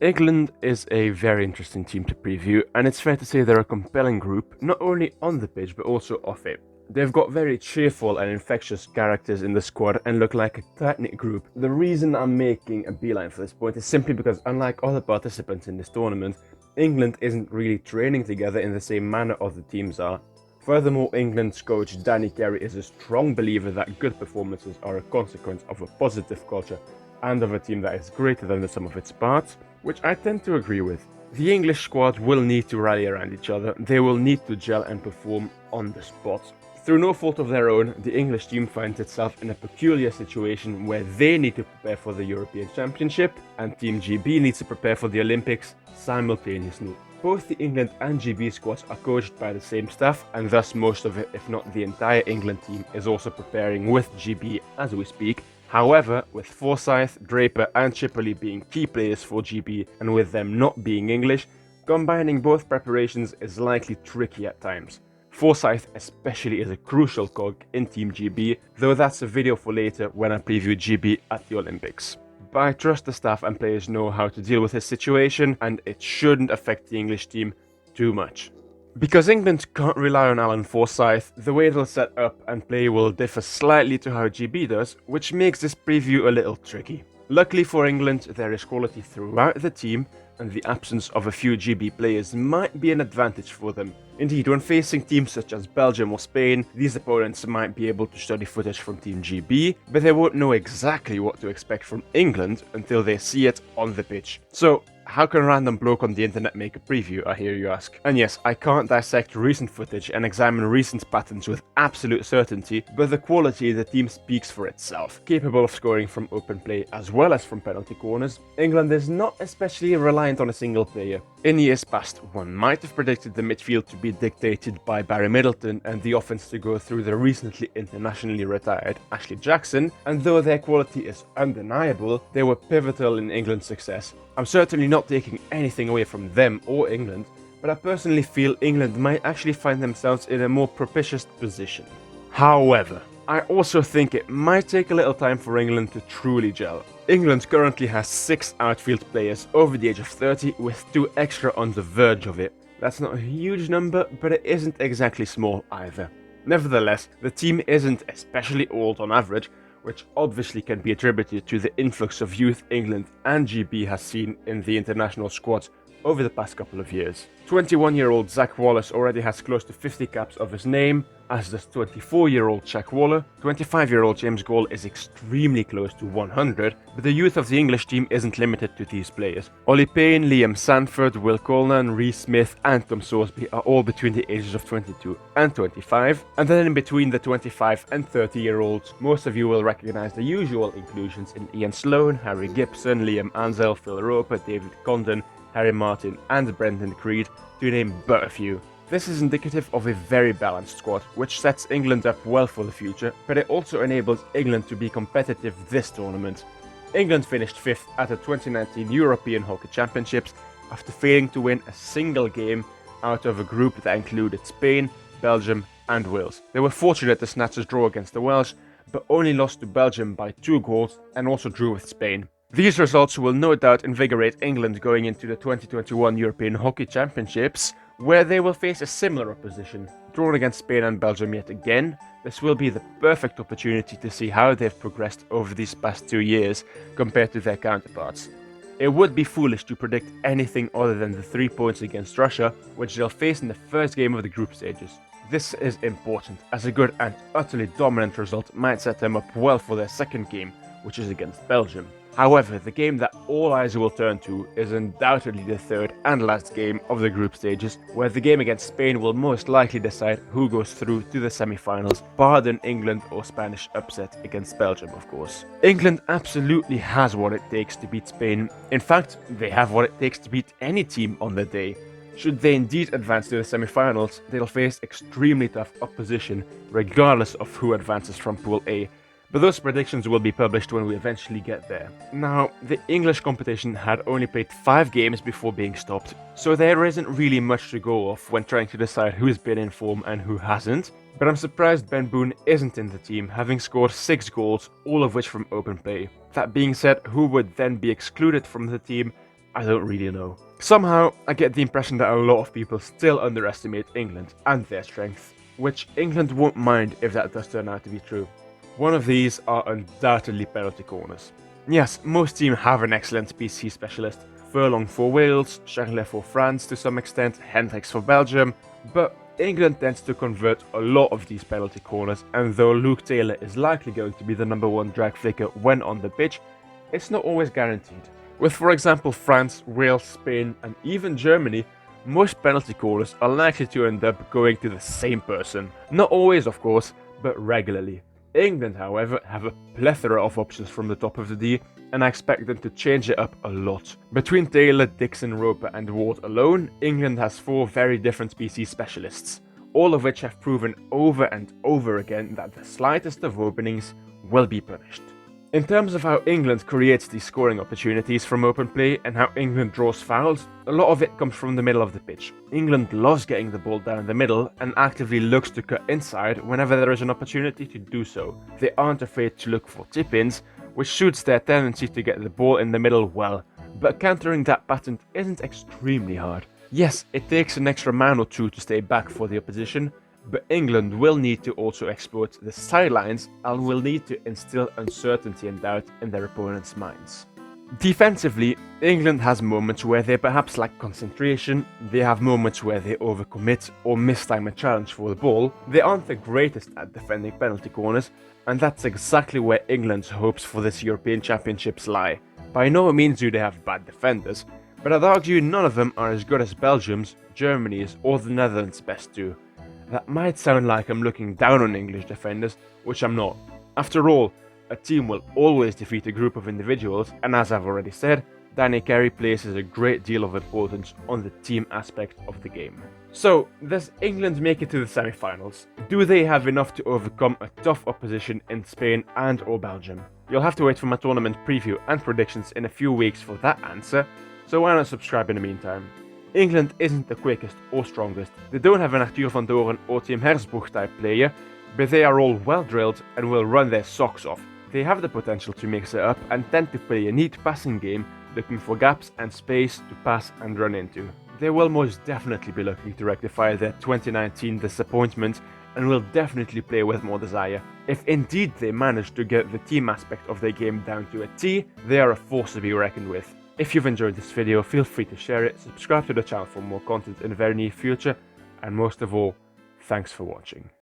England is a very interesting team to preview, and it's fair to say they're a compelling group, not only on the pitch but also off it. They've got very cheerful and infectious characters in the squad and look like a tight-knit group. The reason I'm making a beeline for this point is simply because, unlike other participants in this tournament, England isn't really training together in the same manner other teams are. Furthermore, England's coach Danny Carey is a strong believer that good performances are a consequence of a positive culture and of a team that is greater than the sum of its parts, which I tend to agree with. The English squad will need to rally around each other, they will need to gel and perform on the spot. Through no fault of their own, the English team finds itself in a peculiar situation where they need to prepare for the European Championship and Team GB needs to prepare for the Olympics simultaneously. Both the England and GB squads are coached by the same staff, and thus most of it, if not the entire England team, is also preparing with GB as we speak. However, with Forsyth, Draper and Chipperley being key players for GB and with them not being English, combining both preparations is likely tricky at times. Forsyth especially is a crucial cog in Team GB, though that's a video for later when I preview GB at the Olympics. But I trust the staff and players know how to deal with this situation, and it shouldn't affect the English team too much. Because England can't rely on Alan Forsyth, the way they'll set up and play will differ slightly to how GB does, which makes this preview a little tricky. Luckily for England, there is quality throughout the team, and the absence of a few GB players might be an advantage for them. Indeed, when facing teams such as Belgium or Spain, these opponents might be able to study footage from Team GB, but they won't know exactly what to expect from England until they see it on the pitch. So, how can a random bloke on the internet make a preview, I hear you ask? And yes, I can't dissect recent footage and examine recent patterns with absolute certainty, but the quality of the team speaks for itself. Capable of scoring from open play as well as from penalty corners, England is not especially reliant on a single player. In years past, one might have predicted the midfield to be dictated by Barry Middleton and the offense to go through the recently internationally retired Ashley Jackson, and though their quality is undeniable, they were pivotal in England's success. I'm certainly not taking anything away from them or England, but I personally feel England might actually find themselves in a more propitious position. However, I also think it might take a little time for England to truly gel. England currently has 6 outfield players over the age of 30, with 2 extra on the verge of it. That's not a huge number, but it isn't exactly small either. Nevertheless, the team isn't especially old on average, which obviously can be attributed to the influx of youth England and GB has seen in the international squads over the past couple of years. 21-year-old Zach Wallace already has close to 50 caps of his name, as does 24-year-old Jack Waller. 25-year-old James Gall is extremely close to 100, but the youth of the English team isn't limited to these players. Ollie Payne, Liam Sanford, Will Coleman, Reece Smith and Tom Sorsby are all between the ages of 22 and 25, and then in between the 25 and 30-year-olds, most of you will recognise the usual inclusions in Ian Sloan, Harry Gibson, Liam Ansell, Phil Roper, David Condon, Harry Martin and Brendan Creed, to name but a few. This is indicative of a very balanced squad, which sets England up well for the future, but it also enables England to be competitive this tournament. England finished 5th at the 2019 European Hockey Championships after failing to win a single game out of a group that included Spain, Belgium and Wales. They were fortunate to snatch a draw against the Welsh, but only lost to Belgium by 2 goals and also drew with Spain. These results will no doubt invigorate England going into the 2021 European Hockey Championships, where they will face a similar opposition. Drawn against Spain and Belgium yet again, this will be the perfect opportunity to see how they've progressed over these past 2 years compared to their counterparts. It would be foolish to predict anything other than the 3 points against Russia, which they'll face in the first game of the group stages. This is important, as a good and utterly dominant result might set them up well for their second game, which is against Belgium. However, the game that all eyes will turn to is undoubtedly the third and last game of the group stages, where the game against Spain will most likely decide who goes through to the semi-finals, barred an England or Spanish upset against Belgium, of course. England absolutely has what it takes to beat Spain. In fact, they have what it takes to beat any team on the day. Should they indeed advance to the semi-finals, they'll face extremely tough opposition, regardless of who advances from Pool A. But those predictions will be published when we eventually get there. Now, the English competition had only played 5 games before being stopped, so there isn't really much to go off when trying to decide who's been in form and who hasn't. But I'm surprised Ben Boone isn't in the team, having scored 6 goals, all of which from open play. That being said, who would then be excluded from the team? I don't really know. Somehow, I get the impression that a lot of people still underestimate England and their strength, which England won't mind if that does turn out to be true. One of these are undoubtedly penalty corners. Yes, most teams have an excellent PC specialist, Furlong for Wales, Charlet for France to some extent, Hendricks for Belgium, but England tends to convert a lot of these penalty corners, and though Luke Taylor is likely going to be the #1 drag flicker when on the pitch, it's not always guaranteed. With, for example, France, Wales, Spain, and even Germany, most penalty corners are likely to end up going to the same person. Not always, of course, but regularly. England, however, have a plethora of options from the top of the D, and I expect them to change it up a lot. Between Taylor, Dixon, Roper and Ward alone, England has 4 very different PC specialists, all of which have proven over and over again that the slightest of openings will be punished. In terms of how England creates these scoring opportunities from open play and how England draws fouls, a lot of it comes from the middle of the pitch. England loves getting the ball down the middle and actively looks to cut inside whenever there is an opportunity to do so. They aren't afraid to look for tip-ins, which suits their tendency to get the ball in the middle well, but countering that pattern isn't extremely hard. Yes, it takes an extra man or two to stay back for the opposition, but England will need to also exploit the sidelines and will need to instill uncertainty and doubt in their opponents' minds. Defensively, England has moments where they perhaps lack concentration, they have moments where they overcommit or mistime a challenge for the ball. They aren't the greatest at defending penalty corners, and that's exactly where England's hopes for this European Championships lie. By no means do they have bad defenders, but I'd argue none of them are as good as Belgium's, Germany's or the Netherlands' best do. That might sound like I'm looking down on English defenders, which I'm not. After all, a team will always defeat a group of individuals, and as I've already said, Danny Carey places a great deal of importance on the team aspect of the game. So, does England make it to the semi-finals? Do they have enough to overcome a tough opposition in Spain and or Belgium? You'll have to wait for my tournament preview and predictions in a few weeks for that answer, so why not subscribe in the meantime? England isn't the quickest or strongest. They don't have an Arthur van Doren or Tim Hersbruch type player, but they are all well drilled and will run their socks off. They have the potential to mix it up and tend to play a neat passing game, looking for gaps and space to pass and run into. They will most definitely be looking to rectify their 2019 disappointment and will definitely play with more desire. If indeed they manage to get the team aspect of their game down to a T, they are a force to be reckoned with. If you've enjoyed this video, feel free to share it, subscribe to the channel for more content in the very near future, and most of all, thanks for watching.